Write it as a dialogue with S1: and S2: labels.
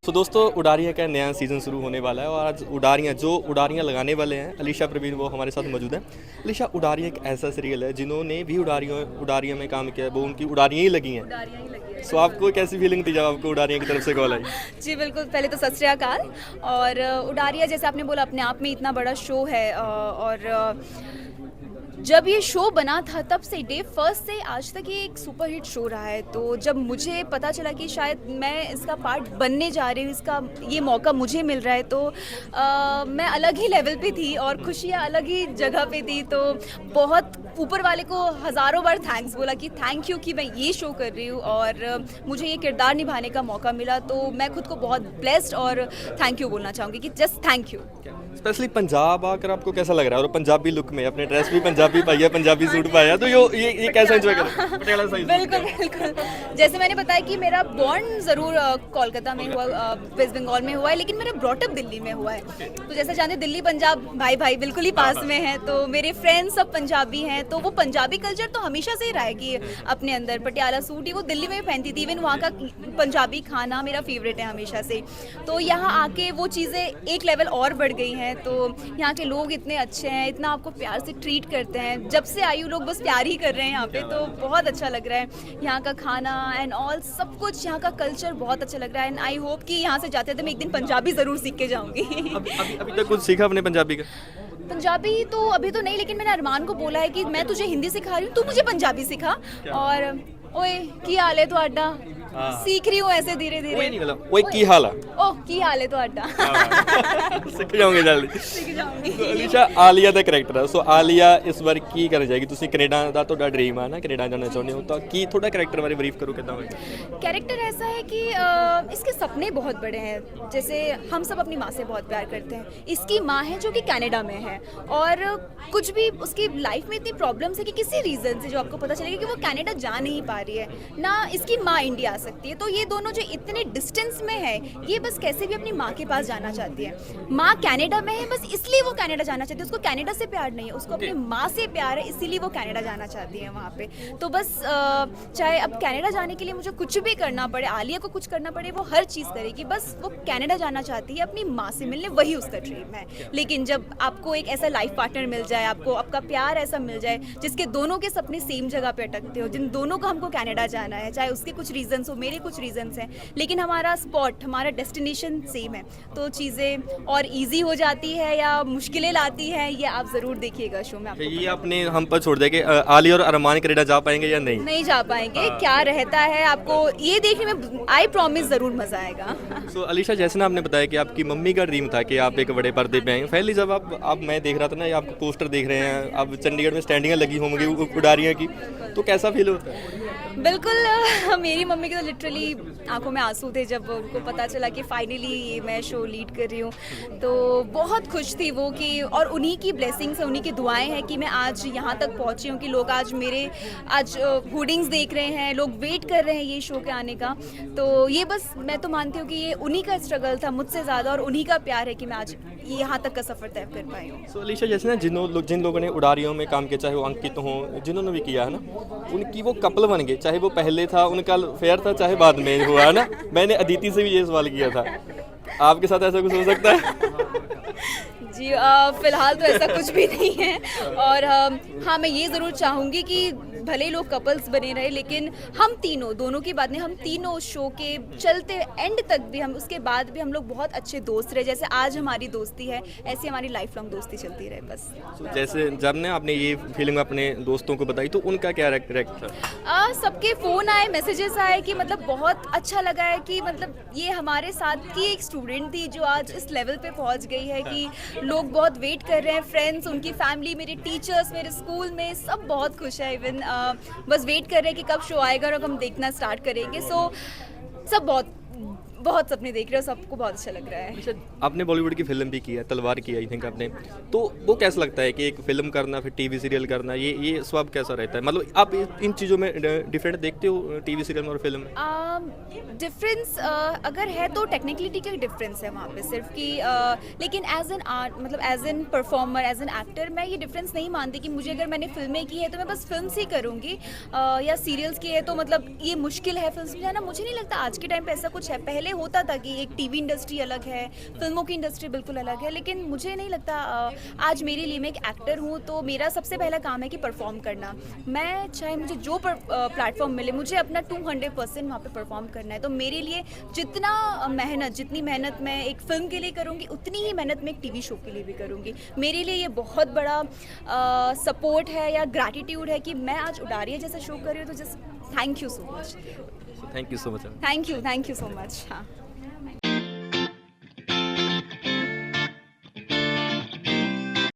S1: तो दोस्तों उडारियाँ का नया सीज़न शुरू होने वाला है और आज उडारियाँ लगाने वाले हैं अलीशा प्रवीण वो हमारे साथ मौजूद हैं। अलीशा, उडारियाँ एक ऐसा सीरियल है जिन्होंने भी उडारियों में काम किया है, वो उनकी उडारियाँ ही लगी हैं। सो आपको कैसी फीलिंग थी जब आपको उडारियाँ की तरफ से कॉल आई?
S2: जी बिल्कुल, पहले तो सत श्री अकाल। और उडारिया जैसे आपने बोला अपने आप में इतना बड़ा शो है और जब ये शो बना था तब से डे फर्स्ट से आज तक ये एक सुपरहिट शो रहा है। तो जब मुझे पता चला कि शायद मैं इसका पार्ट बनने जा रही हूँ, इसका ये मौका मुझे मिल रहा है, तो मैं अलग ही लेवल पे थी और खुशियाँ अलग ही जगह पे थी। तो बहुत ऊपर वाले को हज़ारों बार थैंक्स बोला कि थैंक यू कि मैं ये शो कर रही हूँ और मुझे ये किरदार निभाने का मौका मिला। तो मैं खुद को बहुत ब्लेस्ड और थैंक यू बोलना चाहूँगी कि just thank you.
S1: Specially Punjab आकर आपको कैसा लग रहा है? और पंजाबी लुक में अपने ड्रेस भी पंजाबी पाई है, पंजाबी सूट पाया, तो ये कैसा एंजॉय कर पटियाला साइज?
S2: बिल्कुल बिल्कुल, जैसे मैंने बताया कि मेरा बॉर्न ज़रूर कोलकाता में हुआ, वेस्ट बंगाल में हुआ है, लेकिन मेरा ब्रॉटअप दिल्ली में हुआ है। तो जैसे जानते दिल्ली पंजाब भाई भाई बिल्कुल ही पास में है। तो मेरे फ्रेंड्स सब पंजाबी हैं, तो वो पंजाबी कल्चर तो हमेशा से ही रहा है कि अपने अंदर पटियाला सूट ही वो दिल्ली में भी पहनती थी। इवन वहाँ का पंजाबी खाना मेरा फेवरेट है हमेशा से। तो यहाँ आके वो चीज़ें एक लेवल और बढ़ गई हैं। तो यहाँ के लोग इतने अच्छे हैं, इतना आपको प्यार से ट्रीट करते हैं। जब से आई हूँ लोग बस प्यार ही कर रहे हैं यहाँ पे, तो बहुत अच्छा लग रहा है। यहाँ का खाना एंड ऑल सब कुछ, यहाँ का कल्चर बहुत अच्छा लग रहा है। एंड आई होप कि यहाँ से जाते थे मैं एक दिन पंजाबी ज़रूर सीख के जाऊँगी।
S1: अभी तक कुछ सीखा अपने पंजाबी का?
S2: पंजाबी तो अभी तो नहीं, लेकिन मैंने अरमान को बोला है कि मैं तुझे हिंदी सिखा रही हूँ, तू मुझे पंजाबी सिखा। और ओए की हाल है तुहाडा, सीख रही हूँ ऐसे धीरे धीरे।
S1: ओए की हाल है?
S2: ओह की हाल है तुहाडा।
S1: सीख जाओगे जल्दी।
S2: सीख जाऊंगी।
S1: अलीशा, आलिया ਦਾ ਕਰੈਕਟਰ ਹੈ। ਸੋ ਆलिया ਇਸ ਵਾਰ ਕੀ ਕਰਨ ਜਾਏਗੀ? ਤੁਸੀਂ ਕੈਨੇਡਾ ਦਾ ਤੁਹਾਡਾ ਡ੍ਰੀਮ ਹੈ ਨਾ, ਕੈਨੇਡਾ ਜਾਣਾ ਚਾਹੁੰਦੇ ਹੋ, ਤਾਂ ਕੀ ਤੁਹਾਡਾ ਕਰੈਕਟਰ ਬਾਰੇ ਬਰੀਫ ਕਰੋ ਕਿੱਦਾਂ ਹੋਏਗਾ?
S2: कैरेक्टर ऐसा है कि इसके सपने बहुत बड़े हैं। जैसे हम सब अपनी माँ से बहुत प्यार करते हैं, इसकी माँ है जो कि कनाडा में है और कुछ भी उसकी लाइफ में इतनी प्रॉब्लम्स है कि किसी रीज़न से जो आपको पता चलेगा कि वो कनाडा जा नहीं पा रही है ना, इसकी माँ इंडिया आ सकती है। तो ये दोनों जो इतने डिस्टेंस में है, ये बस कैसे भी अपनी माँ के पास जाना चाहती है। माँ कनाडा में है, बस इसलिए वो कनाडा जाना चाहती है। उसको कनाडा से प्यार नहीं है, उसको अपनी माँ से प्यार है, इसीलिए वो कनाडा जाना चाहती है वहाँ पे। तो बस चाहे अब कनाडा जाने के लिए मुझे कुछ भी करना पड़े, आलिया को कुछ करना पड़े, वो हर चीज़ करेगी। बस वो कनाडा जाना चाहती है अपनी माँ से मिलने, वही उसका ड्रीम है। लेकिन जब आपको एक ऐसा लाइफ पार्टनर मिल जाए, आपको आपका प्यार ऐसा मिल जाए जिसके दोनों के सपने सेम जगह पे अटकते हो, जिन दोनों को हमको कनाडा जाना है, चाहे उसके कुछ रीजंस हो, मेरे कुछ रीजंस हैं, लेकिन हमारा स्पॉट, हमारा डेस्टिनेशन सेम है, तो चीज़ें और ईजी हो जाती है या मुश्किलें लाती हैं, ये आप ज़रूर देखिएगा शो में। आपको
S1: ये आपने हम पर छोड़ दिया कि आलिया और अरमान कनाडा जा पाएंगे या नहीं?
S2: नहीं जा पाएंगे, क्या रहता है आपको ये देखने में आई प्रॉमिस ज़रूर मज़ा आएगा।
S1: सो अलीशा, जैसे ना आपने बताया कि आपकी मम्मी का ड्रीम था कि आप एक बड़े पर्दे पे आएंगे। फाइनली जब आप मैं देख रहा था ना, आप पोस्टर देख रहे हैं, अब चंडीगढ़ में स्टैंडिंग लगी होंगी उडारियाँ की, तो कैसा फील होता है?
S2: बिल्कुल, मेरी मम्मी के तो लिटरली आंखों में आंसू थे जब उनको पता चला कि फाइनली मैं शो लीड कर रही हूँ। तो बहुत खुश थी वो कि, और उन्हीं की ब्लेसिंग्स है, उन्हीं की दुआएं हैं कि मैं आज यहाँ तक पहुँची हूँ कि लोग आज मेरे होर्डिंग्स देख रहे हैं, लोग वेट कर रहे हैं ये शो के आने का। तो ये बस मैं तो मानती हूँ कि ये उन्हीं का स्ट्रगल था मुझसे ज़्यादा, और उन्हीं का प्यार है कि मैं आज यहाँ तक का सफ़र तय कर पाई हूँ।
S1: सो अलीशा, जैसे ना जिन लोगों ने उडारियों में काम किया, चाहे वो अंकित हों, जिन्होंने भी किया है ना, उनकी वो कपल बन गए, चाहे वो पहले था उनका फेयर था, चाहे बाद में हुआ है ना। मैंने अदिति से भी ये सवाल किया था, आपके साथ ऐसा कुछ हो सकता है?
S2: जी फ़िलहाल तो ऐसा कुछ भी नहीं है। और हाँ, मैं ये ज़रूर चाहूँगी कि भले ही लोग कपल्स बने रहे, लेकिन हम तीनों, दोनों की बात नहीं, हम तीनों शो के चलते एंड तक भी, हम उसके बाद भी हम लोग बहुत अच्छे दोस्त रहे। जैसे आज हमारी दोस्ती है, ऐसी हमारी लाइफ लॉन्ग दोस्ती चलती रहे बस।
S1: So, जैसे जब ने आपने ये फीलिंग अपने दोस्तों को बताई, तो उनका क्या रिएक्ट था?
S2: सबके फ़ोन आए, मैसेजेस आए कि मतलब बहुत अच्छा लगा है कि मतलब ये हमारे साथ की एक स्टूडेंट थी जो आज इस लेवल पे पहुंच गई है कि लोग बहुत वेट कर रहे हैं। फ्रेंड्स, उनकी फैमिली, मेरे टीचर्स, मेरे स्कूल में सब बहुत खुश है। इवन बस वेट कर रहे हैं कि कब शो आएगा और हम देखना स्टार्ट करेंगे। सो सब बहुत सपने देख रहे हो, सबको बहुत अच्छा लग रहा है।
S1: आपने बॉलीवुड की फिल्म भी की है, तलवार की, आई थिंक आपने, तो वो कैसा लगता है कि एक फिल्म करना फिर टीवी सीरियल करना, ये स्वभाव कैसा रहता है? मतलब आप इन चीज़ों में डिफरेंट देखते हो टीवी सीरियल में और फिल्म में?
S2: डिफरेंस अगर है तो टेक्निकलिटी का डिफरेंस है वहाँ पे सिर्फ कि लेकिन एज एन आर्ट, मतलब as an performer, as an actor, मैं ये डिफरेंस नहीं मानती कि मुझे, अगर मैंने फिल्में की है तो मैं बस फिल्म ही करूँगी, या सीरियल्स की है तो मतलब ये मुश्किल है फिल्म में जाना। मुझे नहीं लगता आज के टाइम पे ऐसा कुछ है। पहले होता था कि एक टीवी इंडस्ट्री अलग है, फिल्मों की इंडस्ट्री बिल्कुल अलग है, लेकिन मुझे नहीं लगता आज मेरे लिए, मैं एक एक्टर हूँ तो मेरा सबसे पहला काम है कि परफॉर्म करना। मैं चाहे मुझे जो प्लेटफॉर्म मिले, मुझे अपना 200% वहाँ पे परफॉर्म करना है। तो मेरे लिए जितनी मेहनत मैं एक फिल्म के लिए करूँगी, उतनी ही मेहनत मैं एक टीवी शो के लिए भी करूँगी। मेरे लिए ये बहुत बड़ा सपोर्ट है या ग्रैटिट्यूड है कि मैं आज उडारिया जैसा शो कर रही हूँ। तो just thank you so much.
S1: Thank you so much.
S2: Thank you so much. हाँ।